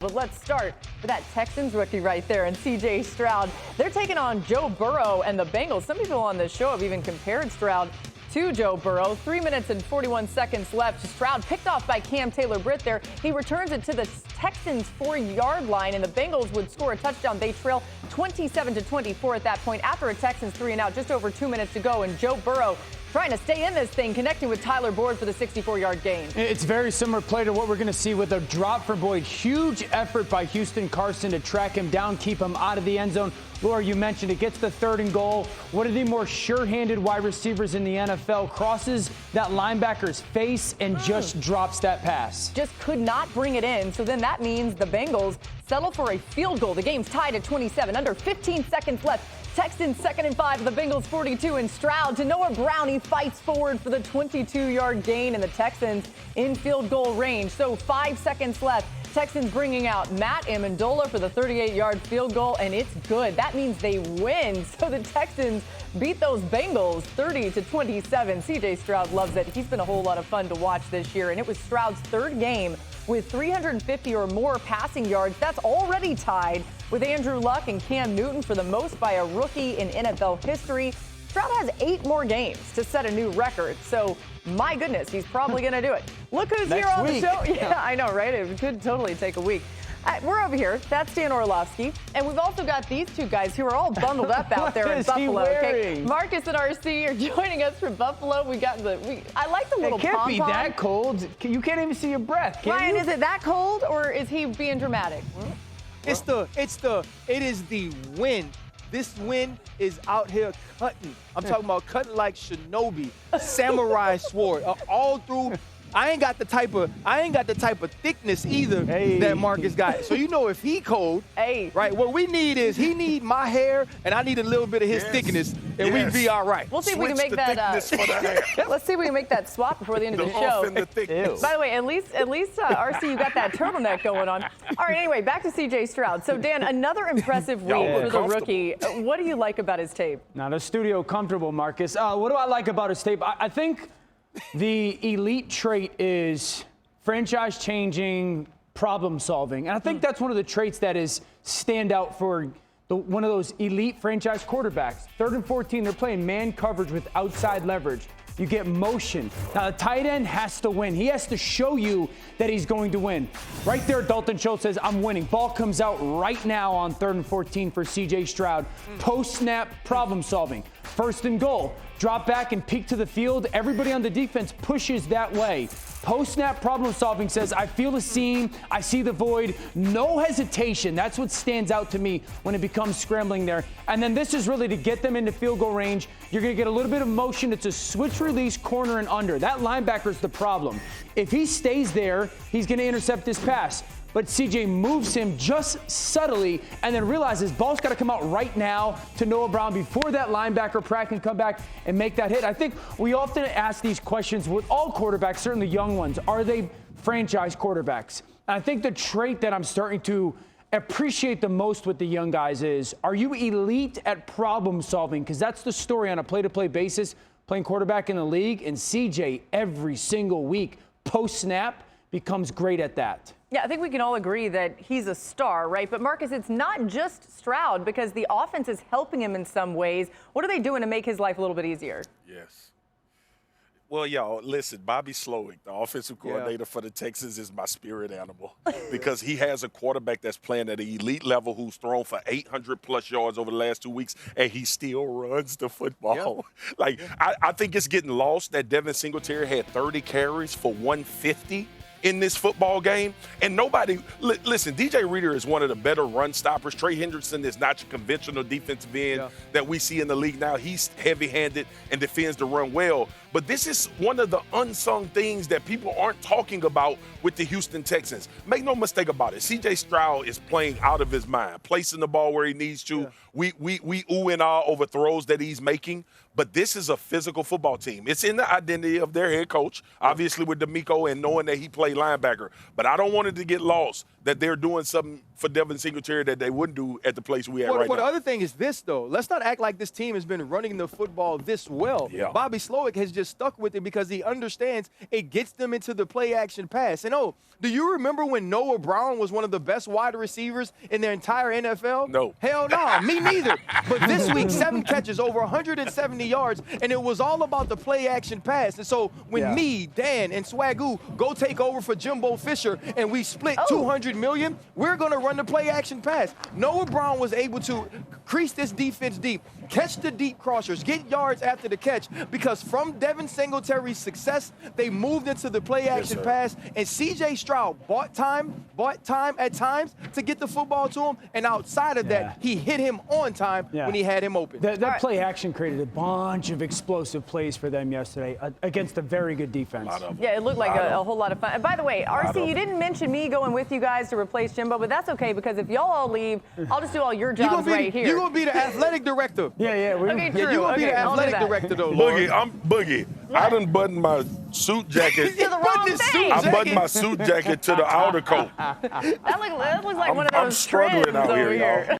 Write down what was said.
But let's start with that Texans rookie right there and C.J. Stroud. They're taking on Joe Burrow and the Bengals. Some people on this show have even compared Stroud to Joe Burrow. 3 minutes and 41 seconds left. Stroud picked off by Cam Taylor-Britt there. He returns it to the Texans' 4-yard line, and the Bengals would score a touchdown. They trail 27-24 at that point after a Texans 3-and-out, just over 2 minutes to go, and Joe Burrow trying to stay in this thing, connecting with Tyler Boyd for the 64-yard gain. It's very similar play to what we're going to see with a drop for Boyd. Huge effort by Houston Carson to track him down, keep him out of the end zone. Laura, you mentioned it gets the 3rd and goal. One of the more sure-handed wide receivers in the NFL crosses that linebacker's face and just drops that pass. Just could not bring it in. So then that means the Bengals settle for a field goal. The game's tied at 27. Under 15 seconds left. Texans 2nd and 5, the Bengals 42, and Stroud to Noah Brown. He fights forward for the 22-yard gain, and the Texans in field goal range. So 5 seconds left. Texans bringing out Matt Amendola for the 38-yard field goal, and it's good. That means they win. So the Texans beat those Bengals 30-27. C.J. Stroud loves it. He's been a whole lot of fun to watch this year, and it was Stroud's 3rd game with 350 or more passing yards. That's already tied with Andrew Luck and Cam Newton for the most by a rookie in NFL history. Stroud has 8 more games to set a new record. So, my goodness, he's probably going to do it. Look who's here on the show. Yeah, I know, right? It could totally take a week. We're over here. That's Dan Orlovsky. And we've also got these two guys who are all bundled up out there in Buffalo. Okay? Marcus and RC are joining us from Buffalo. I like the little pom-pom. It can't be that cold. You can't even see your breath, can Ryan, you? is it that cold or is he being dramatic? It is the wind. This wind is out here cutting. I'm talking about cutting like shinobi, samurai sword, all through. I ain't got the type of thickness either that Marcus got. So you know if he cold, right? What we need is he need my hair and I need a little bit of his thickness, and we'd be all right. We'll see if we can make that. Let's see if we can make that swap before the end of the show. By the way, at least RC, you got that turtleneck going on. All right. Anyway, back to C.J. Stroud. So Dan, another impressive week for the rookie. What do you like about his tape? Not a studio comfortable, Marcus. What do I like about his tape? I think the elite trait is franchise-changing problem-solving. And I think that's one of the traits that is stand out for one of those elite franchise quarterbacks. 3rd and 14, they're playing man coverage with outside leverage. You get motion. Now, the tight end has to win. He has to show you that he's going to win. Right there, Dalton Schultz says, I'm winning. Ball comes out right now on 3rd and 14 for C.J. Stroud. Post-snap problem solving. 1st and goal. Drop back and peek to the field. Everybody on the defense pushes that way. Post-snap problem solving says, I feel the seam, I see the void, no hesitation. That's what stands out to me when it becomes scrambling there. And then this is really to get them into field goal range. You're going to get a little bit of motion. It's a switch release, corner and under. That linebacker's the problem. If he stays there, he's going to intercept this pass. But CJ moves him just subtly and then realizes ball's got to come out right now to Noah Brown before that linebacker Pratt can come back and make that hit. I think we often ask these questions with all quarterbacks, certainly young ones. Are they franchise quarterbacks? And I think the trait that I'm starting to appreciate the most with the young guys is, are you elite at problem solving? Because that's the story on a play-to-play basis, playing quarterback in the league. And CJ, every single week, post-snap, becomes great at that. Yeah, I think we can all agree that he's a star, right? But Marcus, it's not just Stroud because the offense is helping him in some ways. What are they doing to make his life a little bit easier? Yes. Well, y'all, listen, Bobby Slowick, the offensive coordinator for the Texans, is my spirit animal because he has a quarterback that's playing at an elite level who's thrown for 800-plus yards over the last 2 weeks, and he still runs the football. I think it's getting lost that Devin Singletary had 30 carries for 150 in this football game. And nobody, listen, DJ Reader is one of the better run stoppers. Trey Hendrickson is not your conventional defensive end that we see in the league now. He's heavy-handed and defends the run well. But this is one of the unsung things that people aren't talking about with the Houston Texans. Make no mistake about it. C.J. Stroud is playing out of his mind, placing the ball where he needs to. We ooh and ah over throws that he's making. But this is a physical football team. It's in the identity of their head coach, obviously with D'Amico and knowing that he played linebacker. But I don't want it to get lost that they're doing something for Devin Singletary that they wouldn't do at the place we at right now. The other thing is this, though. Let's not act like this team has been running the football this well. Yeah. Bobby Slowick has just stuck with it because he understands it gets them into the play-action pass. And, do you remember when Noah Brown was one of the best wide receivers in their entire NFL? No. Hell no, me neither. But this week, 7 catches, over 170 yards, and it was all about the play-action pass. And so when me, Dan, and Swagoo go take over for Jimbo Fisher and we split $200 million, we're going to run the play-action pass. Noah Brown was able to crease this defense deep, catch the deep crossers, get yards after the catch, because from Devin Singletary's success, they moved into the play-action pass, and C.J. Stroud bought time at times to get the football to him, and outside of that, he hit him on time when he had him open. That play action created a bunch of explosive plays for them yesterday against a very good defense. Yeah, it looked like a whole lot of fun. And by the way, RC, you didn't mention me going with you guys to replace Jimbo, but that's okay because if y'all all leave, I'll just do all your jobs right here. You're going to be the athletic director. Okay, true. You're going to be the athletic director, though, Boogie, I done buttoned my suit jacket. To the wrong thing. I buttoned my suit jacket to the outer coat. That looks like one of those I'm struggling trends out over here, y'all.